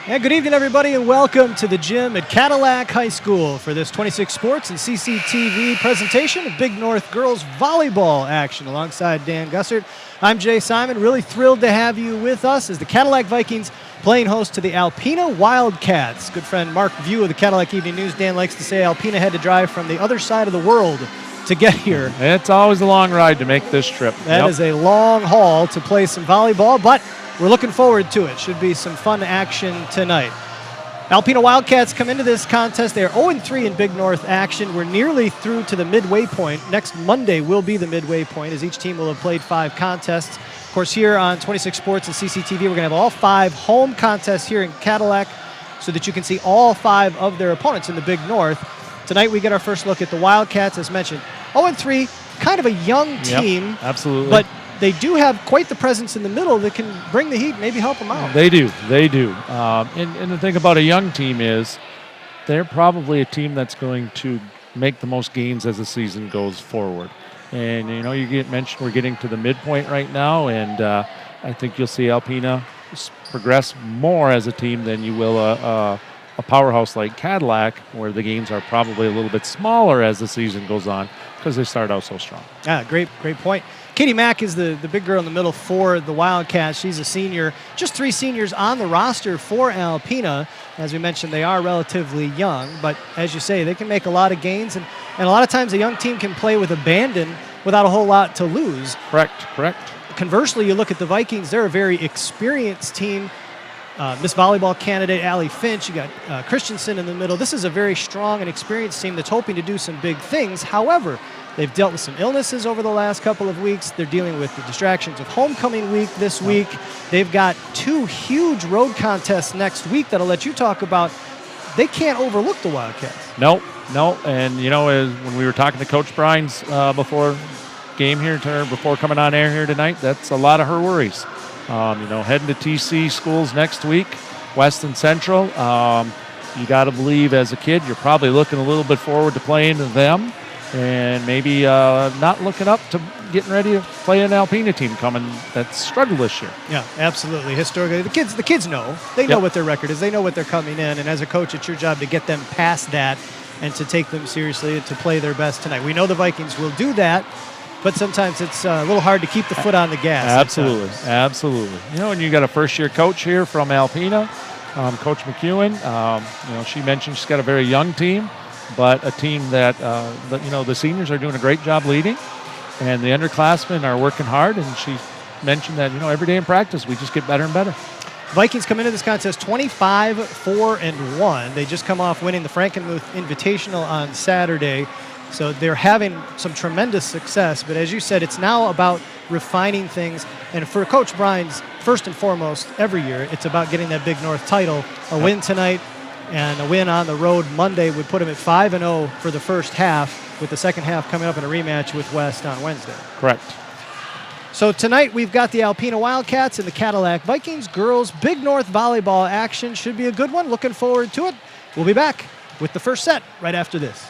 And good evening, everybody, and welcome to the gym at Cadillac High School for this 26 Sports and CCTV presentation of Big North girls volleyball action alongside Dan Gussert. I'm Jay Simon, really thrilled to have you with us as the Cadillac Vikings playing host to the Alpena Wildcats. Good friend Mark View of the Cadillac Evening News, Dan, likes to say Alpena had to drive from the other side of the world to get here. It's always a long ride to make this trip. That is a long haul to play some volleyball, but we're looking forward to it. Should be some fun action tonight. Alpena Wildcats come into this contest. They are 0-3 in Big North action. We're nearly through to the midway point. Next Monday will be the midway point as each team will have played 5 contests. Of course, here on 26 Sports and CCTV, we're going to have all 5 home contests here in Cadillac so that you can see all 5 of their opponents in the Big North. Tonight we get our first look at the Wildcats, as mentioned. 0-3, kind of a young team. Yep, absolutely. But they do have quite the presence in the middle that can bring the heat, maybe help them out. They do. And the thing about a young team is they're probably a team that's going to make the most gains as the season goes forward. And, you know, you get mentioned we're getting to the midpoint right now, and I think you'll see Alpena progress more as a team than you will a powerhouse like Cadillac, where the gains are probably a little bit smaller as the season goes on because they start out so strong. Yeah, great point. Katie Mack is the big girl in the middle for the Wildcats. She's a senior. Just 3 seniors on the roster for Alpena. As we mentioned, they are relatively young, but as you say, they can make a lot of gains, and a lot of times a young team can play with abandon without a whole lot to lose. Correct. Conversely, you look at the Vikings, they're a very experienced team. Miss Volleyball candidate Allie Finch, you got Christensen in the middle. This is a very strong and experienced team that's hoping to do some big things. However, they've dealt with some illnesses over the last couple of weeks. They're dealing with the distractions of homecoming week this week. They've got 2 huge road contests next week that I'll let you talk about. They can't overlook the Wildcats. No. And, you know, when we were talking to Coach Brines before coming on air here tonight, that's a lot of her worries. Heading to TC schools next week, West and Central. You got to believe as a kid, you're probably looking a little bit forward to playing them, and maybe not looking up to getting ready to play an Alpena team coming that's struggled this year. Yeah, absolutely. Historically, the kids know. They know what their record is. They know what they're coming in, and as a coach, it's your job to get them past that and to take them seriously and to play their best tonight. We know the Vikings will do that, but sometimes it's a little hard to keep the foot on the gas. Absolutely. You know, and you got a first-year coach here from Alpena, Coach McEwen. She mentioned she's got a very young team, but a team that, the seniors are doing a great job leading, and the underclassmen are working hard, and she mentioned that, every day in practice we just get better and better. Vikings come into this contest 25-4-1. They just come off winning the Frankenmuth Invitational on Saturday. So they're having some tremendous success, but as you said, it's now about refining things. And for Coach Brines, first and foremost, every year, it's about getting that Big North title. A win tonight and a win on the road Monday would put them at 5-0 for the first half, with the second half coming up in a rematch with West on Wednesday. Correct. So tonight we've got the Alpena Wildcats and the Cadillac Vikings girls. Big North volleyball action should be a good one. Looking forward to it. We'll be back with the first set right after this.